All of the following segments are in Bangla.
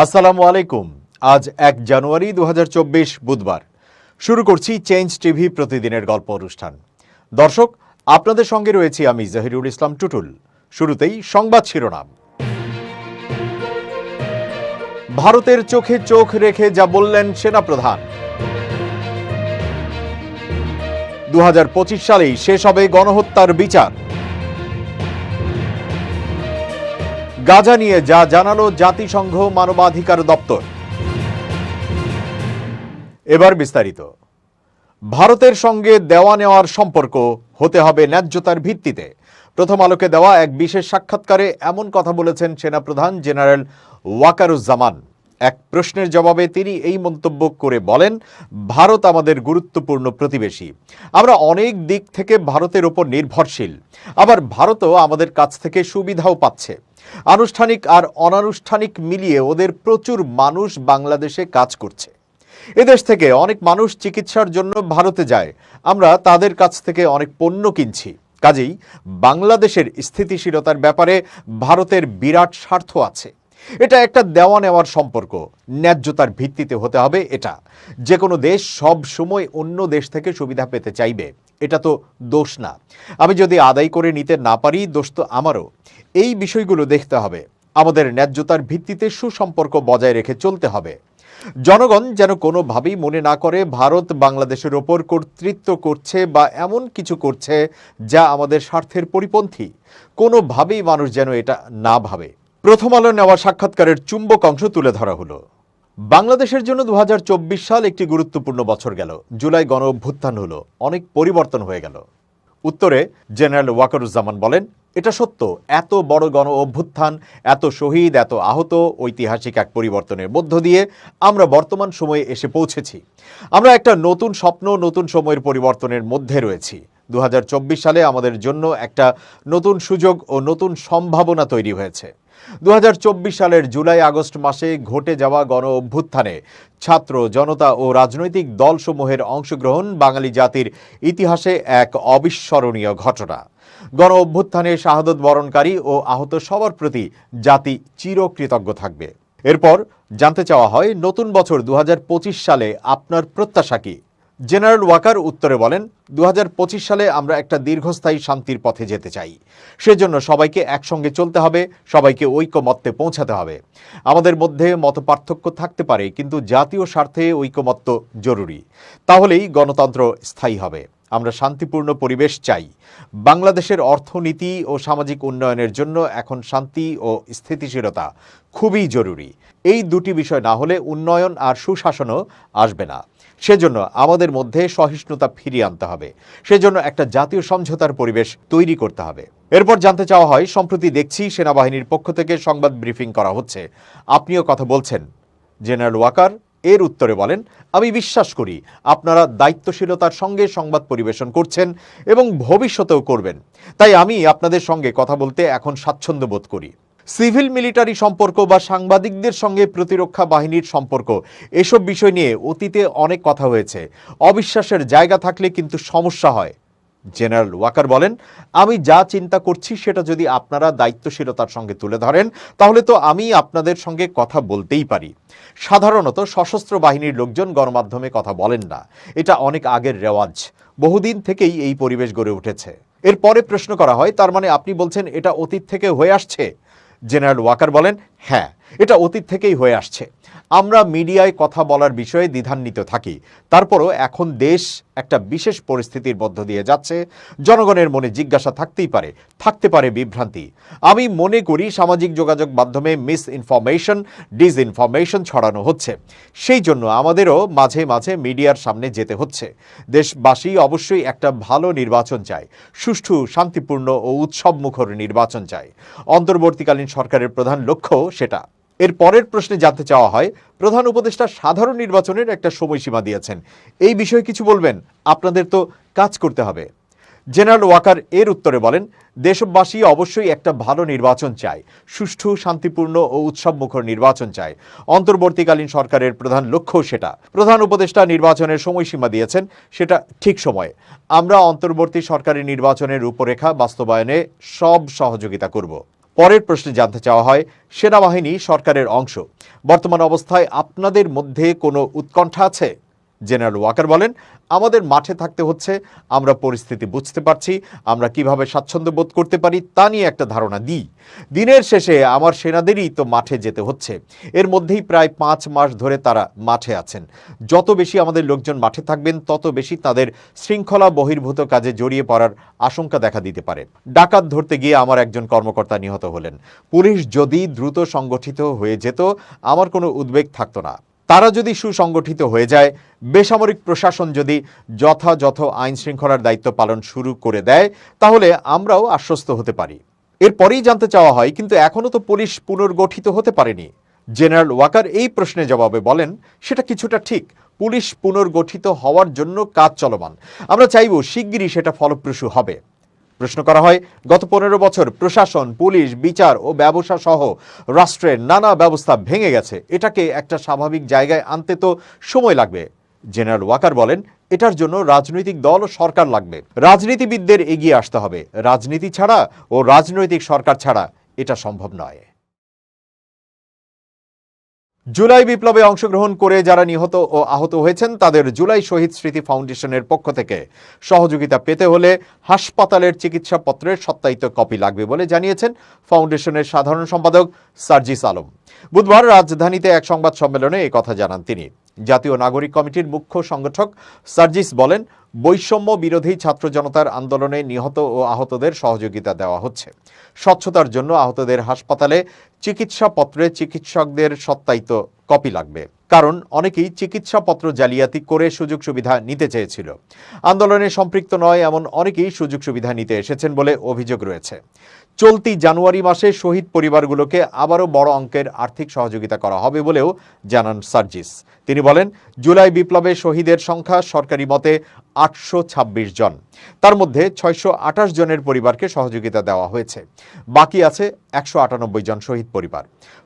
আসসালামু আলাইকুম। আজ 1 জানুয়ারি 2024 বুধবার। শুরু করছি চেঞ্জ টিভি প্রতিদিনের গল্প অনুষ্ঠান। দর্শক, আপনাদের সঙ্গে রয়েছি আমি জহিরুল ইসলাম টুটুল। শুরুতেই সংবাদ শিরোনাম। ভারতের চোখে চোখ রেখে যা বললেন সেনাপ্রধান। 2025 সালেই শেষ হবে গণহত্যার বিচার। গাজা নিয়ে যা জানালো জাতিসংঘ মানবাধিকার দপ্তর। এবার বিস্তারিত। ভারতের সঙ্গে দেওয়া নেওয়ার সম্পর্ক হতে হবে ন্যায্যতার ভিত্তিতে। প্রথম আলোকে দেওয়া এক বিশেষ সাক্ষাৎকারে এমন কথা বলেছেন সেনাপ্রধান জেনারেল ওয়াকারুজ্জামান। এক প্রশ্নের জবাবে তিনি এই মন্তব্য করে বলেন, ভারত আমাদের গুরুত্বপূর্ণ প্রতিবেশী। আমরা অনেক দিক থেকে ভারতের উপর নির্ভরশীল। আবার ভারতও আমাদের কাছ থেকে সুবিধাও পাচ্ছে। আনুষ্ঠানিক আর অনানুষ্ঠানিক মিলিয়ে ওদের প্রচুর মানুষ বাংলাদেশে কাজ করছে। এদেশ থেকে অনেক মানুষ চিকিৎসার জন্য ভারতে যায়। আমরা তাদের কাছ থেকে অনেক পণ্য কিনছি। কাজেই বাংলাদেশের স্থিতিশীলতার ব্যাপারে ভারতের বিরাট স্বার্থ আছে। এটা একটা দেওয়া নেওয়ার সম্পর্ক, ন্যায্যতার ভিত্তিতে হতে হবে। এটা যে কোনো দেশ সব সময় অন্য দেশ থেকে সুবিধা পেতে চাইবে, এটা তো দোষ না। আমি যদি আদায় করে নিতে না পারি, দোষ তো আমারও। এই বিষয়গুলো দেখতে হবে। আমাদের ন্যায্যতার ভিত্তিতে সুসম্পর্ক বজায় রেখে চলতে হবে। জনগণ যেন কোনোভাবেই মনে না করে ভারত বাংলাদেশের ওপর কর্তৃত্ব করছে বা এমন কিছু করছে যা আমাদের স্বার্থের পরিপন্থী। কোনোভাবেই মানুষ যেন এটা না ভাবে। প্রথম আলো নেওয়া সাক্ষাৎকারের চুম্বক অংশ তুলে ধরা হলো। বাংলাদেশের জন্য 2024 সাল একটি গুরুত্বপূর্ণ বছর গেল। জুলাই গণ অভ্যুত্থান হলো, অনেক পরিবর্তন হয়ে গেল। উত্তরে জেনারেল ওয়াকারুজ্জামান বলেন, এটা সত্য, এত বড় গণ অভ্যুত্থান, এত শহীদ, এত আহত, ঐতিহাসিক এক পরিবর্তনের মধ্য দিয়ে আমরা বর্তমান সময়ে এসে পৌঁছেছি। আমরা একটা নতুন স্বপ্ন, নতুন সময়ের পরিবর্তনের মধ্যে রয়েছি। 2024 সালে আমাদের জন্য একটা নতুন সুযোগ ও নতুন সম্ভাবনা তৈরি হয়েছে। 2024 সালের জুলাই আগস্ট মাসে ঘটে যাওয়া গণ অভ্যুত্থানে ছাত্র জনতা ও রাজনৈতিক দলসমূহের অংশগ্রহণ বাঙালি জাতির ইতিহাসে এক অবিস্মরণীয় ঘটনা। গণ অভ্যুত্থানে শাহাদত বরণকারী ও আহত সবার প্রতি জাতি চিরকৃতজ্ঞ থাকবে। এরপর জানতে চাওয়া হয়, নতুন বছর 2025 সালে আপনার প্রত্যাশা কি? জেনারেল ওয়াকার উত্তরে বলেন, 2025 সালে আমরা একটা দীর্ঘস্থায়ী শান্তির পথে যেতে চাই। সেজন্য সবাইকে একসঙ্গে চলতে হবে, সবাইকে ঐকমত্যে পৌঁছাতে হবে। আমাদের মধ্যে মতপার্থক্য থাকতে পারে, কিন্তু জাতীয় স্বার্থে ঐকমত্য জরুরি। তাহলেই গণতন্ত্র স্থায়ী হবে। আমরা শান্তিপূর্ণ পরিবেশ চাই। বাংলাদেশের অর্থনীতি ও সামাজিক উন্নয়নের জন্য এখন শান্তি ও স্থিতিশীলতা খুবই জরুরি। এই দুটি বিষয় না হলে উন্নয়ন আর সুশাসনও আসবে না। সেজন্য আমাদের মধ্যে সহিষ্ণুতা ফিরিয়ে আনতে হবে। সেজন্য একটা জাতীয় সমঝোতার পরিবেশ তৈরি করতে হবে। এরপর জানতে চাওয়া হয়, সম্প্রতি দেখছি সেনাবাহিনীর পক্ষ থেকে সংবাদ ব্রিফিং করা হচ্ছে, আপনিও কথা বলছেন। জেনারেল ওয়াকার এর উত্তরে বলেন, আমি বিশ্বাস করি আপনারা দায়িত্বশীলতার সঙ্গে সংবাদ পরিবেশন করছেন এবং ভবিষ্যতেও করবেন। তাই আমি আপনাদের সঙ্গে কথা বলতে এখন স্বাচ্ছন্দ্য বোধ করি। সিভিল মিলিটারি সম্পর্ক বা সাংবাদিকদের সঙ্গে প্রতিরক্ষা বাহিনীর সম্পর্ক, এসব বিষয় নিয়ে অতীতে অনেক কথা হয়েছে। অবিশ্বাসের জায়গা থাকলে কিন্তু সমস্যা হয়। জেনারেল ওয়াকার বলেন, আমি যা চিন্তা করছি সেটা যদি আপনারা দায়িত্বশীলতার সঙ্গে তুলে ধরেন, তাহলে তো আমি আপনাদের সঙ্গে কথা বলতেই পারি। সাধারণত সশস্ত্র বাহিনীর লোকজন গণমাধ্যমে কথা বলেন না। এটা অনেক আগের রেওয়াজ, বহুদিন থেকেই এই পরিবেশ গড়ে উঠেছে। এরপরে প্রশ্ন করা হয়, তার মানে আপনি বলছেন এটা অতীত থেকে হয়ে আসছে? জেনারেল ওয়াকার বলেন, হ্যাঁ, এটা অতীত থেকেই হয়ে আসছে। আমরা মিডিয়ায় কথা বলার বিষয়ে দ্বিধান্বিত থাকি। তারপরও এখন দেশ একটা বিশেষ পরিস্থিতির মধ্য দিয়ে যাচ্ছে। জনগণের মনে জিজ্ঞাসা থাকতে পারে বিভ্রান্তি। আমি মনে করি সামাজিক যোগাযোগ মাধ্যমে মিস ইনফরমেশন, ডিসইনফরমেশন ছড়ানো হচ্ছে। সেই জন্য আমাদেরও মাঝে মাঝে মিডিয়ার সামনে যেতে হচ্ছে। দেশবাসী অবশ্যই একটা ভালো নির্বাচন চায়, সুষ্ঠু, শান্তিপূর্ণ ও উৎসবমুখর নির্বাচন চায়। অন্তর্বর্তীকালীন সরকারের প্রধান লক্ষ্য সেটা। এর পরের প্রশ্নে জানতে চাওয়া হয়, প্রধান উপদেষ্টা সাধারণ নির্বাচনের একটা সময়সীমা দিয়েছেন, এই বিষয়ে কিছু বলবেন? আপনাদের তো কাজ করতে হবে। জেনারেল ওয়াকার এর উত্তরে বলেন, দেশবাসী অবশ্যই একটা ভালো নির্বাচন চায়, সুষ্ঠু, শান্তিপূর্ণ ও উৎসবমুখর নির্বাচন চায়। অন্তর্বর্তীকালীন সরকারের প্রধান লক্ষ্য সেটা। প্রধান উপদেষ্টা নির্বাচনের সময়সীমা দিয়েছেন, সেটা ঠিক সময়ে। আমরা অন্তর্বর্তী সরকারি নির্বাচনের রূপরেখা বাস্তবায়নে সব সহযোগিতা করব। পরের প্রশ্নে জানতে চাওয়া হয়, সেনাবাহিনী সরকারের অংশ, বর্তমান অবস্থায় আপনাদের মধ্যে কোনো উৎকণ্ঠা আছে? জেনারেল ওয়াকার বলেন, আমাদের মাঠে থাকতে হচ্ছে, আমরা পরিস্থিতি বুঝতে পারছি, আমরা কিভাবে স্বাচ্ছন্দ্য বোধ করতে পারি তা নিয়ে একটা ধারণা দিই। দিনের শেষে আমার সেনাদেরই তো মাঠে যেতে হচ্ছে। এর মধ্যেই প্রায় 5 মাস ধরে তারা মাঠে আছেন। যত বেশি আমাদের লোকজন মাঠে থাকবেন তত বেশি তাদের শৃঙ্খলা বহির্ভূত কাজে জড়িয়ে পড়ার আশঙ্কা দেখা দিতে পারে। ডাকাত ধরতে গিয়ে আমার একজন কর্মকর্তা নিহত হলেন। পুলিশ যদি দ্রুত সংগঠিত হয়ে যেত আমার কোনো উদ্বেগ থাকতো না। তারা যদি সুসংগঠিত হয়ে যায়, বেসামরিক প্রশাসন যদি যথাযথ আইন শৃঙ্খলার দায়িত্ব পালন শুরু করে দেয়, তাহলে আমরাও আশ্বস্ত হতে পারি। এরপরেই জানতে চাওয়া হয়, কিন্তু এখনো তো পুলিশ পুনর্গঠিত হতে পারেনি। জেনারেল ওয়াকার এই প্রশ্নের জবাবে বলেন, সেটা কিছুটা ঠিক। পুলিশ পুনর্গঠিত হওয়ার জন্য কাজ চলমান। আমরা চাইব শিগগিরই সেটা ফলপ্রসূ হবে। প্রশ্ন করা হয়, গত 15 বছর প্রশাসন, পুলিশ, বিচার ও ব্যবসা সহ রাষ্ট্রের নানা ব্যবস্থা ভেঙে গেছে। এটাকে একটা স্বাভাবিক জায়গায় আনতে তো সময় লাগবে। জেনারেল ওয়াকার বলেন, এটার জন্য রাজনৈতিক দল ও সরকার লাগবে। রাজনীতিবিদদের এগিয়ে আসতে হবে। রাজনীতি ছাড়া ও রাজনৈতিক সরকার ছাড়া এটা সম্ভব নয়। জুলাই বিপ্লবে অংশগ্রহণ করে যারা নিহত ও আহত হয়েছেন তাদের জুলাই শহীদ স্মৃতি ফাউন্ডেশনের পক্ষ থেকে সহযোগিতা পেতে হলে হাসপাতালের চিকিৎসাপত্রের সত্যায়িত কপি লাগবে বলে জানিয়েছেন ফাউন্ডেশনের সাধারণ সম্পাদক সার্জিস আলম। বুধবার রাজধানীতে এক সংবাদ সম্মেলনে এই কথা জানান তিনি। জাতীয় নাগরিক কমিটির মুখ্য সংগঠক সার্জিস বলেন, বৈষম্য বিরোধী ছাত্র জনতার আন্দোলনে নিহত ও আহতদের সহযোগিতা দেওয়া হচ্ছে। স্বচ্ছতার জন্য আহতদের হাসপাতালে চিকিৎসাপত্রে চিকিৎসকদের সত্যায়িত কপি লাগবে, কারণ অনেকেই চিকিৎসাপত্র জালিয়াতি করে সুযোগ সুবিধা নিতে চেয়েছিল। আন্দোলনে সম্পৃক্ত নয় এমন অনেকেই সুযোগ সুবিধা নিতে এসেছেন বলে অভিযোগ রয়েছে। চলতি জানুয়ারি মাসে শহীদ পরিবারগুলোকে আবারও বড় অঙ্কের আর্থিক সহযোগিতা করা হবে বলেও জানান সার্জিস। তিনি বলেন, জুলাই বিপ্লবে শহীদের সংখ্যা সরকারি মতে 826 জন। তার মধ্যে 628 জনের পরিবারকে সহযোগিতা দেওয়া হয়েছে। বাকি আছে 198 জন শহীদ পরিবার।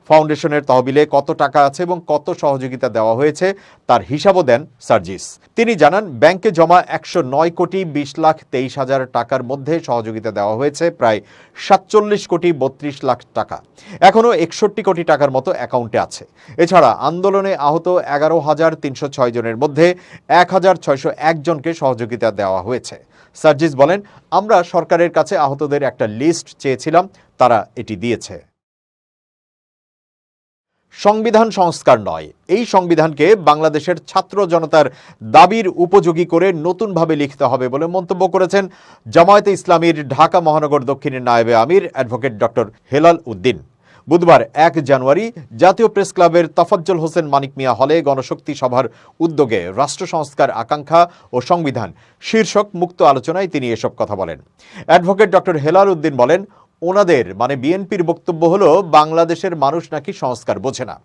ফাউন্ডেশনের তহবিলে কত টাকা আছে এবং কত সহযোগিতা দেওয়া হয়েছে তার হিসাবও দেন সার্জিস। তিনি জানান, ব্যাংকে জমা 109,20,23,000 টাকার মধ্যে সহযোগিতা দেওয়া হয়েছে প্রায় 47,32,00,000 টাকা। এখনও 61 কোটি টাকার মতো অ্যাকাউন্টে আছে। এছাড়া আন্দোলনে আহত 11,306 জনের মধ্যে 1,601 জনকে সহযোগিতা দেওয়া হয়েছে। সার্জিস বলেন, আমরা সরকারের কাছে আহতদের একটা লিস্ট চেয়েছিলাম, তারা এটি দিয়েছে। সংবিধান সংস্কার নয়, এই সংবিধানকে বাংলাদেশের ছাত্র জনতার দাবির উপযোগী করে নতুনভাবে লিখতে হবে বলে মন্তব্য করেছেন জামায়াতে ইসলামীর ঢাকা মহানগর দক্ষিণের নায়েবে আমির অ্যাডভোকেট ডক্টর হেলাল উদ্দিন। বুধবার 1 জানুয়ারি জাতীয় প্রেস ক্লাবের তফাজ্জল হোসেন মানিক মিয়া হলে গণশক্তি সভার উদ্যোগে রাষ্ট্র সংস্কার আকাঙ্ক্ষা ও সংবিধান শীর্ষক মুক্ত আলোচনায় তিনি এসব কথা বলেন। অ্যাডভোকেট ডক্টর হেলাল উদ্দিন বলেন, ওনাদের মানে বিএনপির বক্তব্য হলো বাংলাদেশের মানুষ নাকি সংস্কার বোঝে না।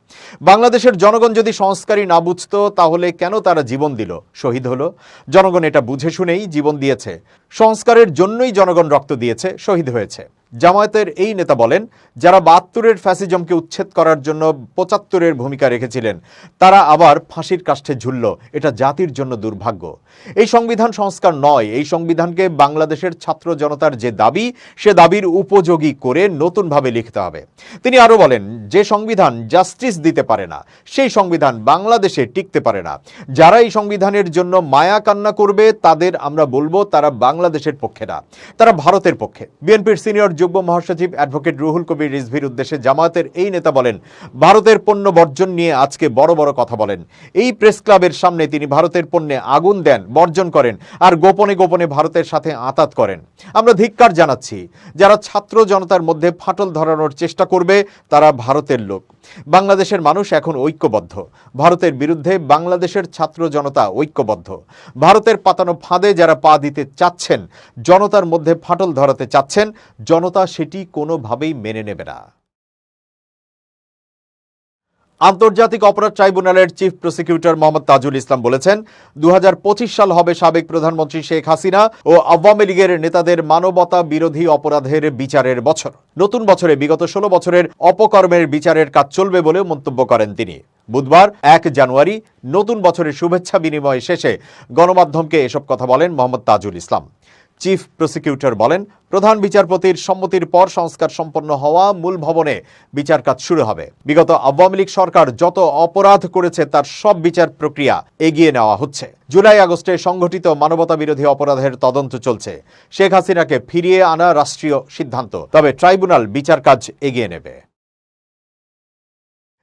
বাংলাদেশের জনগণ যদি সংস্কারই না বুঝতো তাহলে কেন তারা জীবন দিল, শহীদ হলো? জনগণ এটা বুঝে শুনেই জীবন দিয়েছে। সংস্কারের জন্যই জনগণ রক্ত দিয়েছে, শহীদ হয়েছে। জামায়াতের এই নেতা বলেন, যারা 72-এর ফ্যাসিজমকে উচ্ছেদ করার জন্য 75-এর ভূমিকা রেখেছিলেন তারা আবার ফাঁসির কাষ্ঠে ঝুলল। এটা জাতির জন্য দুর্ভাগ্য। এই সংবিধান সংস্কার নয়, এই সংবিধানকে বাংলাদেশের ছাত্র জনতার যে দাবি সে দাবির উপযোগী করে নতুনভাবে লিখতে হবে। তিনি আরো বলেন, যে সংবিধান জাস্টিস দিতে পারে না সেই সংবিধান বাংলাদেশে টিকতে পারে না। যারা এই সংবিধানের জন্য মায়া কান্না করবে তাদের আমরা বলবো তারা বাংলাদেশের পক্ষে না, তারা ভারতের পক্ষে। বিএনপির সিনিয়র যুগ্ম মহাসচিব অ্যাডভোকেট রুহুল কবির রিজভির উদ্দেশ্যে জামায়াতের এই নেতা বলেন, ভারতের পণ্য বর্জন নিয়ে আজকে বড় বড় কথা বলেন। এই প্রেস ক্লাবের সামনে তিনি ভারতের পণ্যে আগুন দেন, বর্জন করেন আর গোপনে গোপনে ভারতের সাথে আঁতাত করেন। আমরা ধিক্কার জানাচ্ছি। যারা ছাত্র জনতার মধ্যে ফাটল ধরানোর চেষ্টা করবে তারা ভারতের লোক। বাংলাদেশের মানুষ এখন ঐক্যবদ্ধ। ভারতের বিরুদ্ধে বাংলাদেশের ছাত্র জনতা ঐক্যবদ্ধ। ভারতের পাতানো ফাঁদে যারা পা দিতে চাচ্ছেন, জনতার মধ্যে ফাটল ধরাতে চাচ্ছেন, জনতা সেটি কোনোভাবেই মেনে নেবে না। আন্তর্জাতিক অপরাধ ট্রাইব্যুনালের চিফ প্রসিকিউটর মোহাম্মদ তাজুল ইসলাম বলেছেন, 2025 সাল হবে সাবেক প্রধানমন্ত্রী শেখ হাসিনা ও আওয়ামী লীগের নেতাদের মানবতা বিরোধী অপরাধের বিচারের বছর। নতুন বছরে বিগত 16 বছরের অপকর্মের বিচারের কাজ চলবে বলেও মন্তব্য করেন তিনি। বুধবার 1 জানুয়ারি নতুন বছরের শুভেচ্ছা বিনিময় শেষে গণমাধ্যমকে এসব কথা বলেন মোহাম্মদ তাজুল ইসলাম। চিফ প্রসিকিউটর বলেন, প্রধান বিচারপতির সম্মতির পর সংস্কার সম্পন্ন হওয়া মূল ভবনে বিচার কাজ শুরু হবে। বিগত আওয়ামী লীগ সরকার যত অপরাধ করেছে তার সব বিচার প্রক্রিয়া এগিয়ে নেওয়া হচ্ছে। জুলাই আগস্টে সংঘটিত মানবতা বিরোধী অপরাধের তদন্ত চলছে। শেখ হাসিনাকে ফিরিয়ে আনা রাষ্ট্রীয় সিদ্ধান্ত, তবে ট্রাইব্যুনাল বিচার কাজ এগিয়ে নেবে।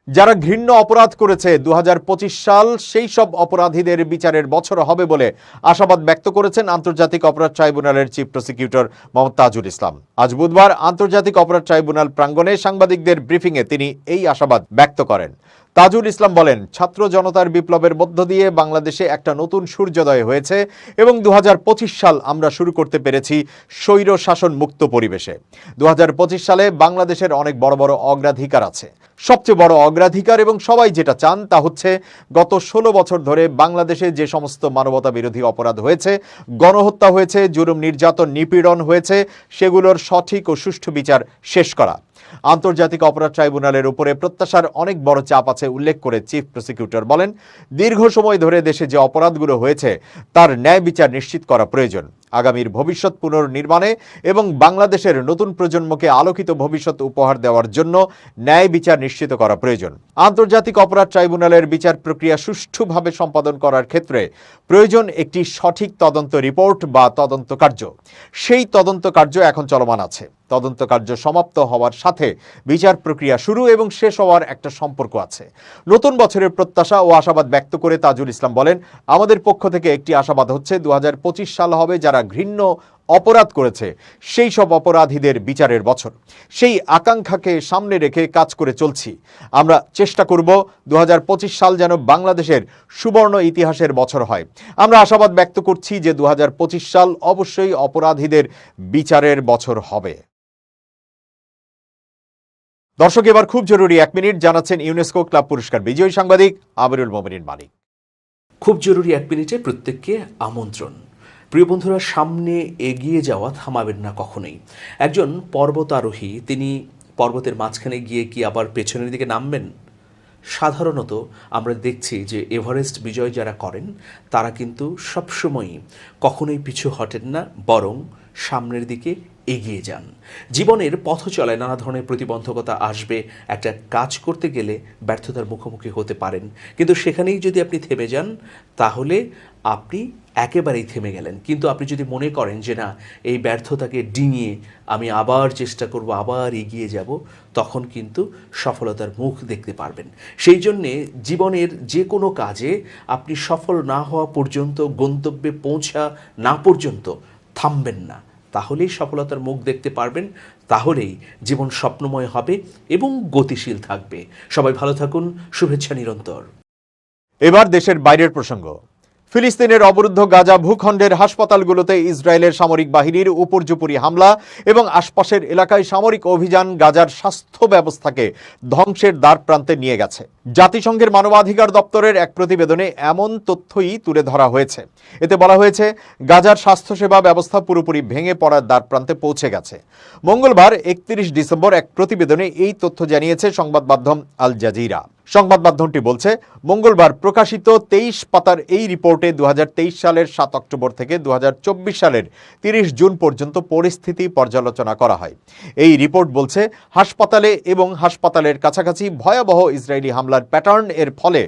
যারা ঘৃণ্য অপরাধ করেছে 2025 সাল সেই সব অপরাধীদের বিচারের বছর হবে বলে আশাবাদ ব্যক্ত করেছেন আন্তর্জাতিক অপরাধ ট্রাইব্যুনালের চিফ প্রসিকিউটর মোহাম্মদ তাজুল ইসলাম। আজ বুধবার আন্তর্জাতিক অপরাধ ট্রাইব্যুনাল প্রাঙ্গণে সাংবাদিকদের ব্রিফিংয়ে তিনি এই আশাবাদ ব্যক্ত করেন। তাজুল ইসলাম বলেন, ছাত্র জনতার বিপ্লবের মধ্য দিয়ে বাংলাদেশে একটা নতুন সূর্যোদয় হয়েছে এবং 2025 সাল আমরা শুরু করতে পেরেছি স্বৈর শাসন মুক্ত পরিবেশে। 2025 সালে বাংলাদেশের অনেক বড় বড় অগ্রাধিকার আছে। সবচেয়ে বড় অগ্রাধিকার এবং সবাই যেটা চান তা হচ্ছে গত 16 বছর ধরে বাংলাদেশে যে সমস্ত মানবতা বিরোধী অপরাধ হয়েছে, গণহত্যা হয়েছে, জুলুম নির্যাতন নিপীড়ন হয়েছে, সেগুলোর সঠিক ও সুষ্ঠু বিচার শেষ করা। আন্তর্জাতিক অপরাধ ট্রাইব্যুনালের উপরে প্রত্যাশার অনেক বড় চাপ আছে উল্লেখ করে চিফ প্রসিকিউটর বলেন, দীর্ঘ সময় ধরে দেশে যে অপরাধগুলো হয়েছে তার ন্যায় বিচার নিশ্চিত করা প্রয়োজন। আগামীর ভবিষ্যৎ পুনর্নির্মাণে এবং বাংলাদেশের নতুন প্রজন্মকে আলোকিত ভবিষ্যৎ উপহার দেওয়ার জন্য ন্যায় বিচার নিশ্চিত করা প্রয়োজন। আন্তর্জাতিক অপরাধ ট্রাইব্যুনালের বিচার প্রক্রিয়া সুষ্ঠুভাবে সম্পাদন করার ক্ষেত্রে প্রয়োজন একটি সঠিক তদন্ত রিপোর্ট বা তদন্ত কার্য। সেই তদন্ত কার্য এখন চলমান আছে। তদন্ত কার্য সমাপ্ত হওয়ার সাথে বিচার প্রক্রিয়া শুরু এবং শেষ হওয়ার একটা সম্পর্ক আছে। নতুন বছরের প্রত্যাশা ও আশাবাদ ব্যক্ত করে তাজুল ইসলাম বলেন, আমাদের পক্ষ থেকে একটি আশাবাদ হচ্ছে 2025 সাল হবে যারা ঘৃণ্য অপরাধ করেছে সেই সব অপরাধীদের বিচারের বছর। সেই আকাঙ্ক্ষাকে সামনে রেখে কাজ করে চলছি। আমরা চেষ্টা করব 2025 সাল যেন বাংলাদেশের সুবর্ণ ইতিহাসের বছর হয়। আমরা আশাবাদ ব্যক্ত করছি যে 2025 সাল অবশ্যই অপরাধীদের বিচারের বছর হবে। দর্শক, এবার খুব জরুরি 1 মিনিট জানাচ্ছেন ইউনেস্কো ক্লাব পুরস্কার বিজয়ী সাংবাদিক আমিরুল মোমিনিন মানিক। খুব জরুরি 1 মিনিটে প্রত্যেককে আমন্ত্রণ। প্রিয় বন্ধুরা, সামনে এগিয়ে যাওয়া থামাবেন না কখনোই। একজন পর্বতারোহী তিনি পর্বতের মাঝখানে গিয়ে কি আবার পেছনের দিকে নামবেন? সাধারণত আমরা দেখছি যে এভারেস্ট বিজয় যারা করেন তারা কিন্তু সবসময়ই কখনোই পিছু হটেন না, বরং সামনের দিকে এগিয়ে যান। জীবনের পথ চলায় নানা ধরনের প্রতিবন্ধকতা আসবে। একটা কাজ করতে গেলে ব্যর্থতার মুখোমুখি হতে পারেন, কিন্তু সেখানেই যদি আপনি থেমে যান তাহলে আপনি একেবারেই থেমে গেলেন। কিন্তু আপনি যদি মনে করেন যে না, এই ব্যর্থতাকে ডিঙিয়ে আমি আবার চেষ্টা করব, আবার এগিয়ে যাব, তখন কিন্তু সফলতার মুখ দেখতে পারবেন। সেই জন্যে জীবনের যে কোনো কাজে আপনি সফল না হওয়া পর্যন্ত, গন্তব্যে পৌঁছা না পর্যন্ত থামবেন না। তাহলেই সফলতার মুখ দেখতে পারবেন, তাহলেই জীবন স্বপ্নময় হবে এবং গতিশীল থাকবে। সবাই ভালো থাকুন, শুভেচ্ছা নিরন্তর। এবার দেশের বাইরের প্রসঙ্গ। ফিলিস্তিনের অবরুদ্ধ গাজা ভূখণ্ডের হাসপাতালগুলোতে ইসরায়েলের সামরিক বাহিনীর উপর্যুপরি হামলা এবং আশপাশের এলাকায় সামরিক অভিযান গাজার স্বাস্থ্য ব্যবস্থাকে ধ্বংসের দ্বারপ্রান্তে নিয়ে গেছে। জাতিসংঘের মানবাধিকার দপ্তরের এক প্রতিবেদনে এমন তথ্যই তুলে ধরা হয়েছে। এতে বলা হয়েছে, গাজার স্বাস্থ্যসেবা ব্যবস্থা পুরোপুরি ভেঙে পড়ার দ্বারপ্রান্তে পৌঁছে গেছে। মঙ্গলবার 31 ডিসেম্বর এক প্রতিবেদনে এই তথ্য জানিয়েছে সংবাদ মাধ্যম আল জাজিরা। সংবাদ মাধ্যমটি বলছে, মঙ্গলবার প্রকাশিত 23 পাতার এই রিপোর্টে 2023 সালের 7 অক্টোবর থেকে 2024 সালের 30 জুন পর্যন্ত পরিস্থিতি পর্যালোচনা করা হয়। এই রিপোর্ট বলছে, হাসপাতালে এবং হাসপাতালের কাছাকাছি ভয়াবহ ইসরায়েলি হামলার প্যাটার্ন এর ফলে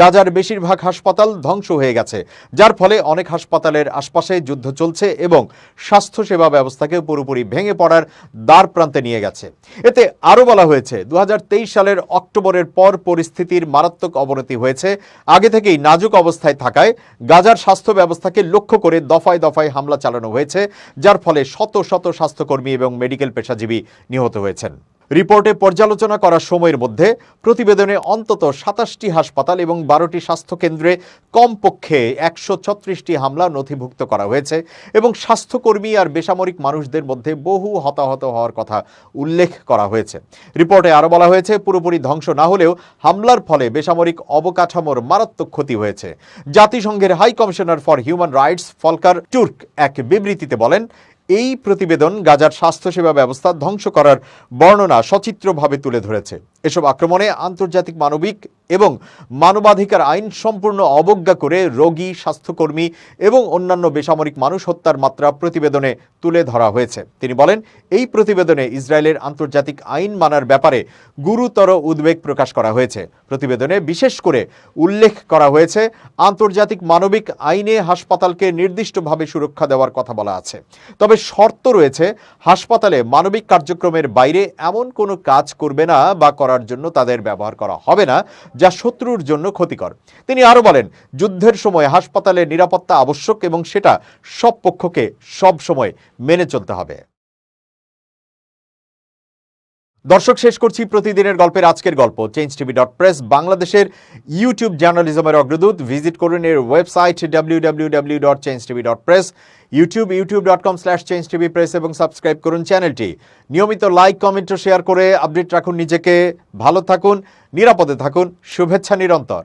গাজার বেশিরভাগ হাসপাতাল ধ্বংস হয়ে গেছে, যার ফলে অনেক হাসপাতালের আশপাশে যুদ্ধ চলছে এবং স্বাস্থ্যসেবা ব্যবস্থাকে পুরোপুরি ভেঙে পড়ার দ্বারপ্রান্তে নিয়ে গেছে। এতে আরও বলা হয়েছে, 2023 সালের অক্টোবরের পর পরিস্থিতির মারাত্মক অবনতি হয়েছে। আগে থেকেই নাজুক অবস্থায় থাকায় গাজার স্বাস্থ্য ব্যবস্থাকে লক্ষ্য করে দফায় দফায় হামলা চালানো হয়েছে, যার ফলে শত শত স্বাস্থ্যকর্মী এবং মেডিকেল পেশাজীবী নিহত হয়েছেন। রিপোর্টে পর্যালোচনা করার সময়ের মধ্যে প্রতিবেদনে অন্তত 27টি হাসপাতাল এবং 12টি স্বাস্থ্যকেন্দ্রে কমপক্ষে 136টি হামলা নথিভুক্ত করা হয়েছে এবং স্বাস্থ্যকর্মী আর বেসামরিক মানুষদের মধ্যে বহু হতাহত হওয়ার কথা উল্লেখ করা হয়েছে। রিপোর্টে আরও বলা হয়েছে, পুরোপুরি ধ্বংস না হলেও হামলার ফলে বেসামরিক অবকাঠামোর মারাত্মক ক্ষতি হয়েছে। জাতিসংঘের high commissioner for human rights Volker Turk এক বিবৃতিতে বলেন, এই প্রতিবেদন গাজার স্বাস্থ্যসেবা ব্যবস্থা ধ্বংস করার বর্ণনা সচিত্রভাবে তুলে ধরেছে। এসব আক্রমণে আন্তর্জাতিক মানবিক এবং মানবাধিকার আইন সম্পূর্ণ অবজ্ঞা করে রোগী, স্বাস্থ্যকর্মী এবং অন্যান্য বেসামরিক মানুষ হত্যার মাত্রা প্রতিবেদনে তুলে ধরা হয়েছে। তিনি বলেন, এই প্রতিবেদনে ইসরায়েলের আন্তর্জাতিক আইন মানার ব্যাপারে গুরুতর উদ্বেগ প্রকাশ করা হয়েছে। প্রতিবেদনে বিশেষ করে উল্লেখ করা হয়েছে আন্তর্জাতিক মানবিক আইনে হাসপাতালকে নির্দিষ্টভাবে সুরক্ষা দেওয়ার কথা বলা আছে। তবে শর্ত রয়েছে, হাসপাতালে মানবিক কার্যক্রমের বাইরে এমন কোনো কাজ করবে না বা করার জন্য তাদের ব্যবহার করা হবে না যা শত্রুর জন্য ক্ষতিকর। তিনি আরো বলেন, যুদ্ধের সময় হাসপাতালের নিরাপত্তা আবশ্যক এবং সেটা সব পক্ষকে সব সময় মেনে চলতে হবে। দর্শক, শেষ করছি প্রতিদিনের গল্পের আজকের গল্প। changetv.press বাংলাদেশের ইউটিউব জার্নালিজমের অগ্রদূত। ভিজিট করুন এর ওয়েবসাইট www.changetv.press, youtube.com/changetvpress এবং সাবস্ক্রাইব করুন চ্যানেলটি। নিয়মিত লাইক, কমেন্ট ও শেয়ার করে আপডেট রাখুন নিজেকে। ভালো থাকুন, নিরাপদে থাকুন। শুভেচ্ছা নিরন্তর।